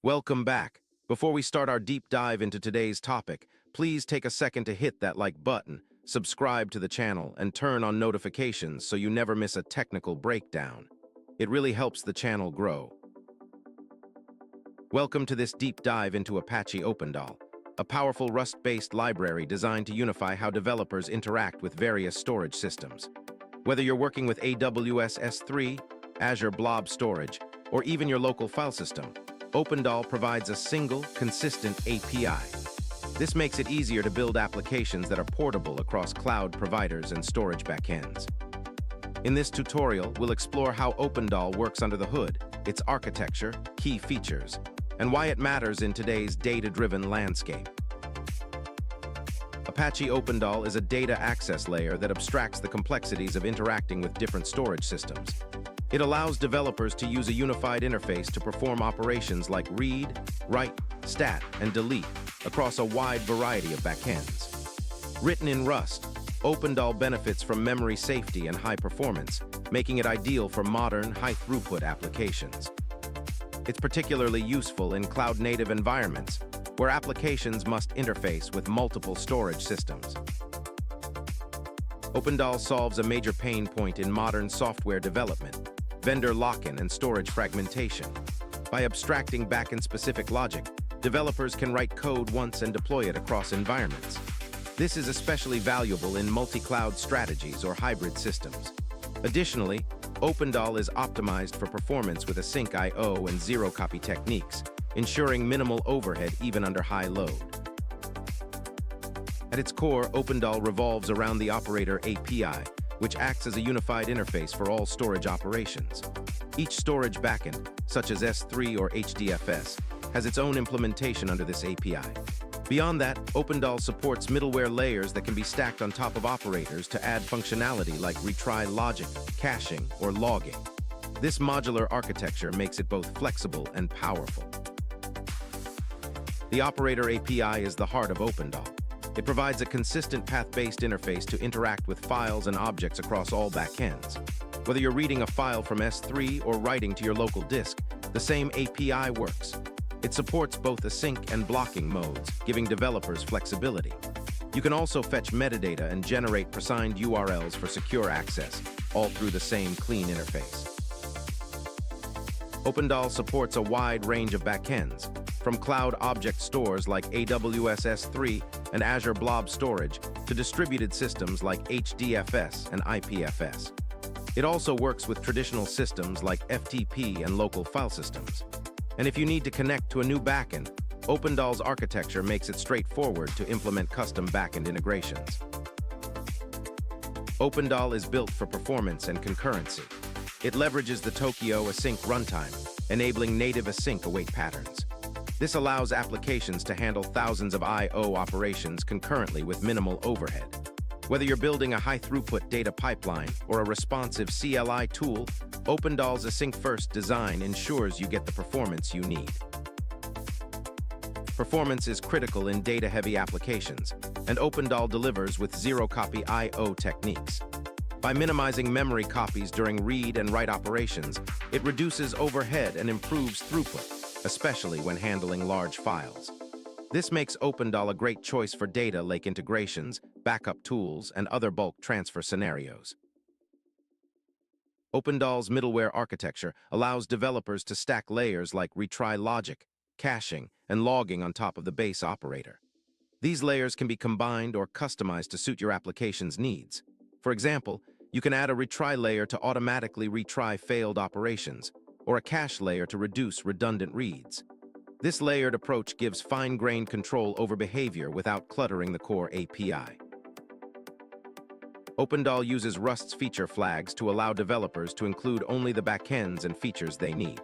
Welcome back. Before we start our deep dive into today's topic, please take a second to hit that like button, subscribe to the channel, and turn on notifications so you never miss a technical breakdown. It really helps the channel grow. Welcome to this deep dive into Apache OpenDAL, a powerful Rust-based library designed to unify how developers interact with various storage systems. Whether you're working with AWS S3, Azure Blob Storage, or even your local file system, OpenDAL provides a single, consistent API. This makes it easier to build applications that are portable across cloud providers and storage backends. In this tutorial, we'll explore how OpenDAL works under the hood, its architecture, key features, and why it matters in today's data-driven landscape. Apache OpenDAL is a data access layer that abstracts the complexities of interacting with different storage systems. It allows developers to use a unified interface to perform operations like read, write, stat, and delete across a wide variety of backends. Written in Rust, OpenDAL benefits from memory safety and high performance, making it ideal for modern, high-throughput applications. It's particularly useful in cloud-native environments, where applications must interface with multiple storage systems. OpenDAL solves a major pain point in modern software development: vendor lock-in and storage fragmentation. By abstracting backend-specific logic, developers can write code once and deploy it across environments. This is especially valuable in multi-cloud strategies or hybrid systems. Additionally, OpenDAL is optimized for performance with Async-IO and zero-copy techniques, ensuring minimal overhead even under high load. At its core, OpenDAL revolves around the operator API, which acts as a unified interface for all storage operations. Each storage backend, such as S3 or HDFS, has its own implementation under this API. Beyond that, OpenDAL supports middleware layers that can be stacked on top of operators to add functionality like retry logic, caching, or logging. This modular architecture makes it both flexible and powerful. The operator API is the heart of OpenDAL. It provides a consistent path-based interface to interact with files and objects across all backends. Whether you're reading a file from S3 or writing to your local disk, the same API works. It supports both async and blocking modes, giving developers flexibility. You can also fetch metadata and generate Presign URLs for secure access, all through the same clean interface. OpenDAL supports a wide range of backends, from cloud object stores like AWS S3 and Azure Blob Storage to distributed systems like HDFS and IPFS. It also works with traditional systems like FTP and local file systems. And if you need to connect to a new backend, OpenDAL's architecture makes it straightforward to implement custom backend integrations. OpenDAL is built for performance and concurrency. It leverages the Tokyo Async runtime, enabling native async await patterns. This allows applications to handle thousands of I/O operations concurrently with minimal overhead. Whether you're building a high-throughput data pipeline or a responsive CLI tool, OpenDAL's Async-First Design ensures you get the performance you need. Performance is critical in data-heavy applications, and OpenDAL delivers with zero-copy I/O techniques. By minimizing memory copies during read and write operations, it reduces overhead and improves throughput, especially when handling large files. This makes OpenDAL a great choice for data lake integrations, backup tools, and other bulk transfer scenarios. OpenDAL's middleware architecture allows developers to stack layers like retry logic, caching, and logging on top of the base operator. These layers can be combined or customized to suit your application's needs. For example, you can add a retry layer to automatically retry failed operations, or a cache layer to reduce redundant reads. This layered approach gives fine-grained control over behavior without cluttering the core API. OpenDAL uses Rust's feature flags to allow developers to include only the backends and features they need.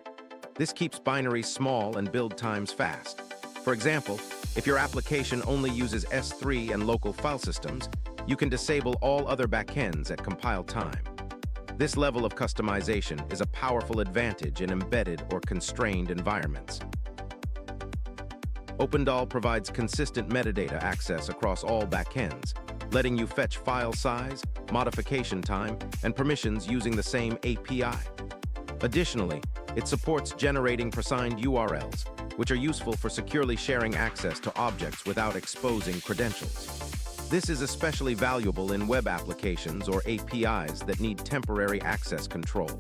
This keeps binaries small and build times fast. For example, if your application only uses S3 and local file systems, you can disable all other backends at compile time. This level of customization is a powerful advantage in embedded or constrained environments. OpenDAL provides consistent metadata access across all backends, letting you fetch file size, modification time, and permissions using the same API. Additionally, it supports generating Presign URLs, which are useful for securely sharing access to objects without exposing credentials. This is especially valuable in web applications or APIs that need temporary access control.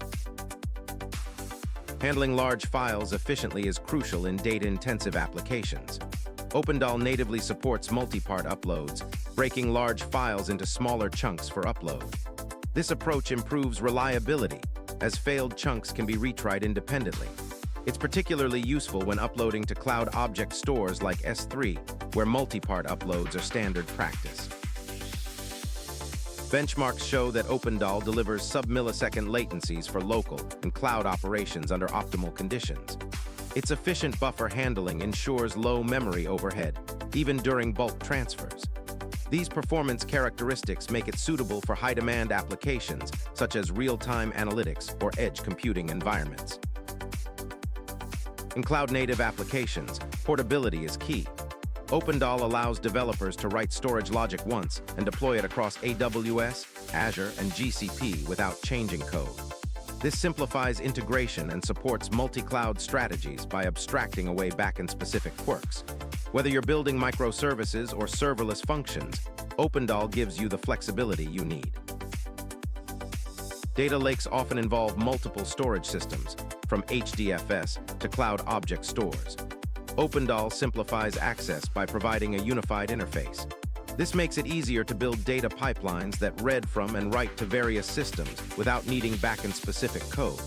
Handling large files efficiently is crucial in data-intensive applications. OpenDAL natively supports multipart uploads, breaking large files into smaller chunks for upload. This approach improves reliability, as failed chunks can be retried independently. It's particularly useful when uploading to cloud object stores like S3, where multipart uploads are standard practice. Benchmarks show that OpenDAL delivers sub-millisecond latencies for local and cloud operations under optimal conditions. Its efficient buffer handling ensures low memory overhead, even during bulk transfers. These performance characteristics make it suitable for high-demand applications, such as real-time analytics or edge computing environments. In cloud-native applications, portability is key. OpenDAL allows developers to write storage logic once and deploy it across AWS, Azure, and GCP without changing code. This simplifies integration and supports multi-cloud strategies by abstracting away backend-specific quirks. Whether you're building microservices or serverless functions, OpenDAL gives you the flexibility you need. Data lakes often involve multiple storage systems, from HDFS to cloud object stores. OpenDAL simplifies access by providing a unified interface. This makes it easier to build data pipelines that read from and write to various systems without needing backend-specific code.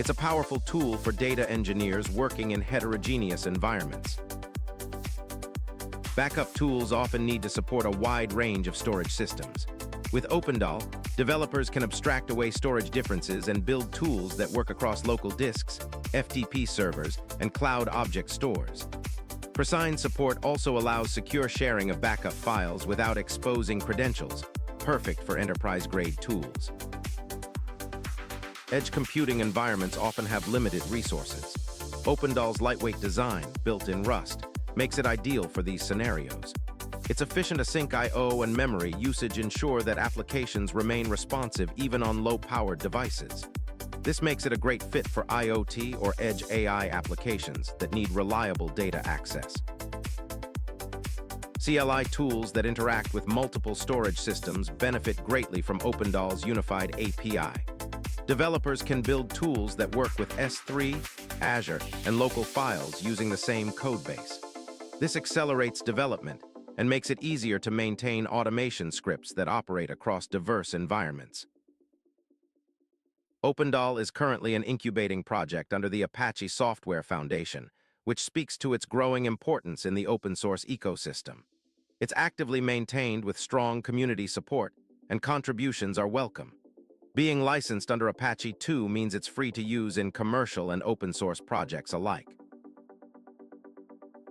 It's a powerful tool for data engineers working in heterogeneous environments. Backup tools often need to support a wide range of storage systems. With OpenDAL, developers can abstract away storage differences and build tools that work across local disks, FTP servers, and cloud object stores. Presign support also allows secure sharing of backup files without exposing credentials, perfect for enterprise-grade tools. Edge computing environments often have limited resources. OpenDAL's lightweight design, built in Rust, makes it ideal for these scenarios. Its efficient async I/O and memory usage ensure that applications remain responsive even on low-powered devices. This makes it a great fit for IoT or edge AI applications that need reliable data access. CLI tools that interact with multiple storage systems benefit greatly from OpenDAL's unified API. Developers can build tools that work with S3, Azure, and local files using the same codebase. This accelerates development and makes it easier to maintain automation scripts that operate across diverse environments. OpenDAL is currently an incubating project under the Apache Software Foundation, which speaks to its growing importance in the open-source ecosystem. It's actively maintained with strong community support, and contributions are welcome. Being licensed under Apache 2 means it's free to use in commercial and open-source projects alike.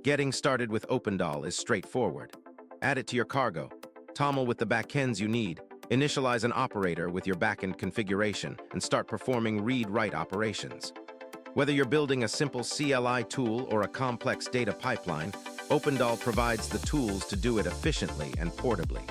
Getting started with OpenDAL is straightforward. Add it to your cargo, toml with the backends you need, initialize an operator with your backend configuration, and start performing read-write operations. Whether you're building a simple CLI tool or a complex data pipeline, OpenDAL provides the tools to do it efficiently and portably.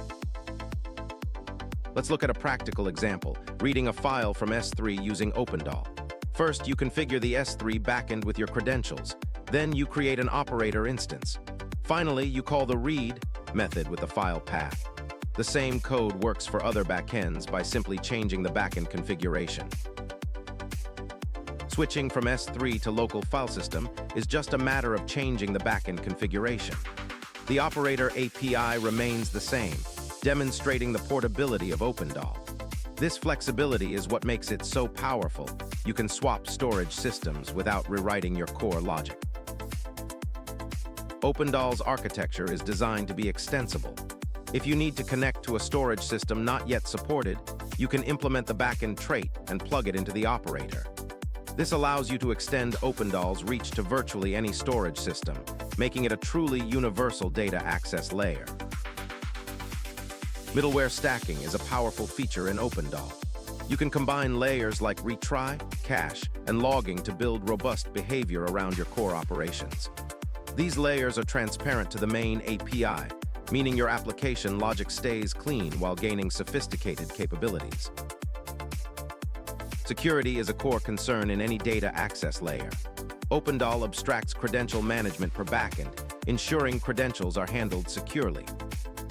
Let's look at a practical example, reading a file from S3 using OpenDAL. First, you configure the S3 backend with your credentials. Then you create an operator instance. Finally, you call the read method with the file path. The same code works for other backends by simply changing the backend configuration. Switching from S3 to local file system is just a matter of changing the backend configuration. The operator API remains the same, demonstrating the portability of OpenDAL. This flexibility is what makes it so powerful. You can swap storage systems without rewriting your core logic. OpenDAL's architecture is designed to be extensible. If you need to connect to a storage system not yet supported, you can implement the backend trait and plug it into the operator. This allows you to extend OpenDAL's reach to virtually any storage system, making it a truly universal data access layer. Middleware stacking is a powerful feature in OpenDAL. You can combine layers like retry, cache, and logging to build robust behavior around your core operations. These layers are transparent to the main API, meaning your application logic stays clean while gaining sophisticated capabilities. Security is a core concern in any data access layer. OpenDAL abstracts credential management per backend, ensuring credentials are handled securely.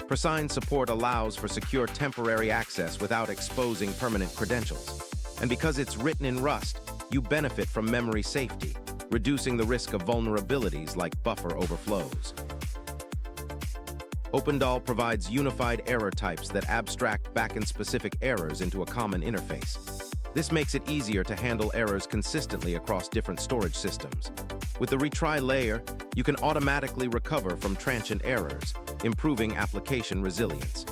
Presign support allows for secure temporary access without exposing permanent credentials. And because it's written in Rust, you benefit from memory safety, reducing the risk of vulnerabilities like buffer overflows. OpenDAL provides unified error types that abstract backend-specific errors into a common interface. This makes it easier to handle errors consistently across different storage systems. With the retry layer, you can automatically recover from transient errors, improving application resilience.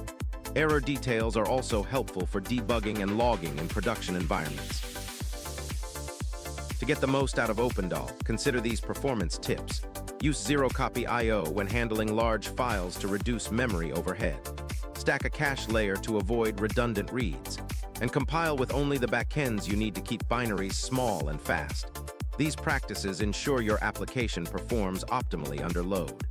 Error details are also helpful for debugging and logging in production environments. To get the most out of OpenDAL, consider these performance tips. Use zero-copy I/O when handling large files to reduce memory overhead. Stack a cache layer to avoid redundant reads. And compile with only the backends you need to keep binaries small and fast. These practices ensure your application performs optimally under load.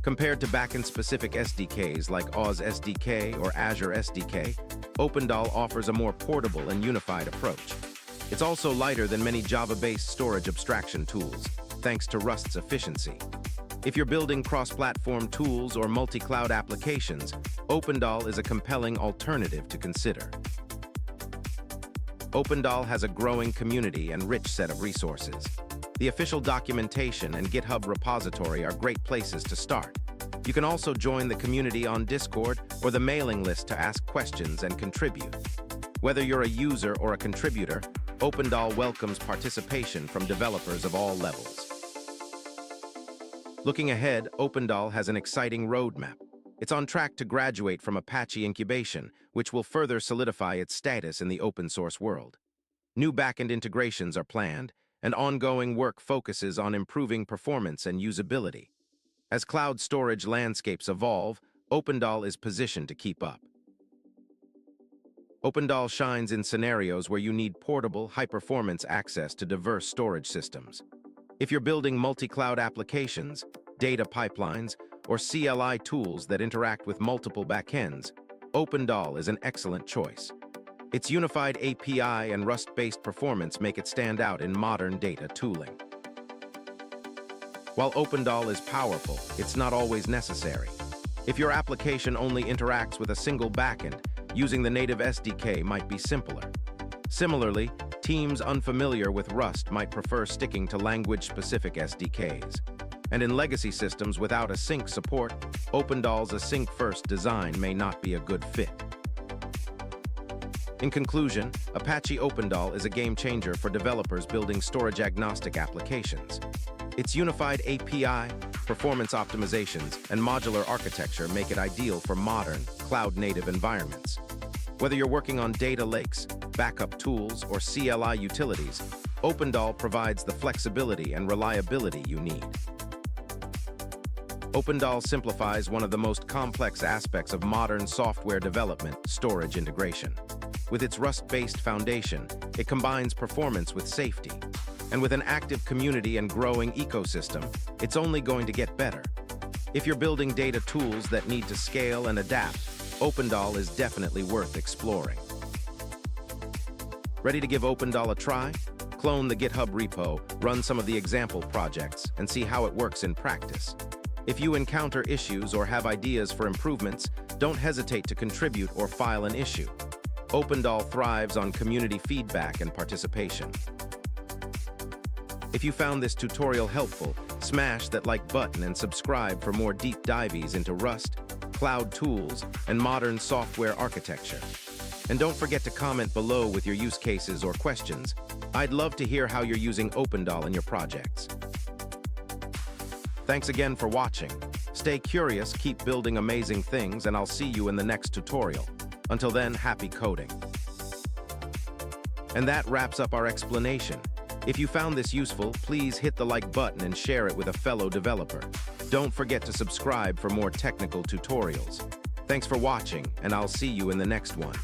Compared to backend-specific SDKs like Oz SDK or Azure SDK, OpenDAL offers a more portable and unified approach. It's also lighter than many Java-based storage abstraction tools, thanks to Rust's efficiency. If you're building cross-platform tools or multi-cloud applications, OpenDAL is a compelling alternative to consider. OpenDAL has a growing community and rich set of resources. The official documentation and GitHub repository are great places to start. You can also join the community on Discord or the mailing list to ask questions and contribute. Whether you're a user or a contributor, OpenDAL welcomes participation from developers of all levels. Looking ahead, OpenDAL has an exciting roadmap. It's on track to graduate from Apache incubation, which will further solidify its status in the open-source world. New backend integrations are planned, and ongoing work focuses on improving performance and usability. As cloud storage landscapes evolve, OpenDAL is positioned to keep up. OpenDAL shines in scenarios where you need portable, high-performance access to diverse storage systems. If you're building multi-cloud applications, data pipelines, or CLI tools that interact with multiple backends, OpenDAL is an excellent choice. Its unified API and Rust-based performance make it stand out in modern data tooling. While OpenDAL is powerful, it's not always necessary. If your application only interacts with a single backend, using the native SDK might be simpler. Similarly, teams unfamiliar with Rust might prefer sticking to language-specific SDKs. And in legacy systems without async support, OpenDAL's Async-First Design may not be a good fit. In conclusion, Apache OpenDAL is a game-changer for developers building storage-agnostic applications. Its unified API, performance optimizations, and modular architecture make it ideal for modern, cloud-native environments. Whether you're working on data lakes, backup tools, or CLI utilities, OpenDAL provides the flexibility and reliability you need. OpenDAL simplifies one of the most complex aspects of modern software development, storage integration. With its Rust-based foundation, it combines performance with safety. And with an active community and growing ecosystem, it's only going to get better. If you're building data tools that need to scale and adapt, OpenDAL is definitely worth exploring. Ready to give OpenDAL a try? Clone the GitHub repo, run some of the example projects, and see how it works in practice. If you encounter issues or have ideas for improvements, don't hesitate to contribute or file an issue. OpenDAL thrives on community feedback and participation. If you found this tutorial helpful, smash that like button and subscribe for more deep dives into Rust, cloud tools, and modern software architecture. And don't forget to comment below with your use cases or questions. I'd love to hear how you're using OpenDAL in your projects. Thanks again for watching. Stay curious, keep building amazing things, and I'll see you in the next tutorial. Until then, happy coding. And that wraps up our explanation. If you found this useful, please hit the like button and share it with a fellow developer. Don't forget to subscribe for more technical tutorials. Thanks for watching, and I'll see you in the next one.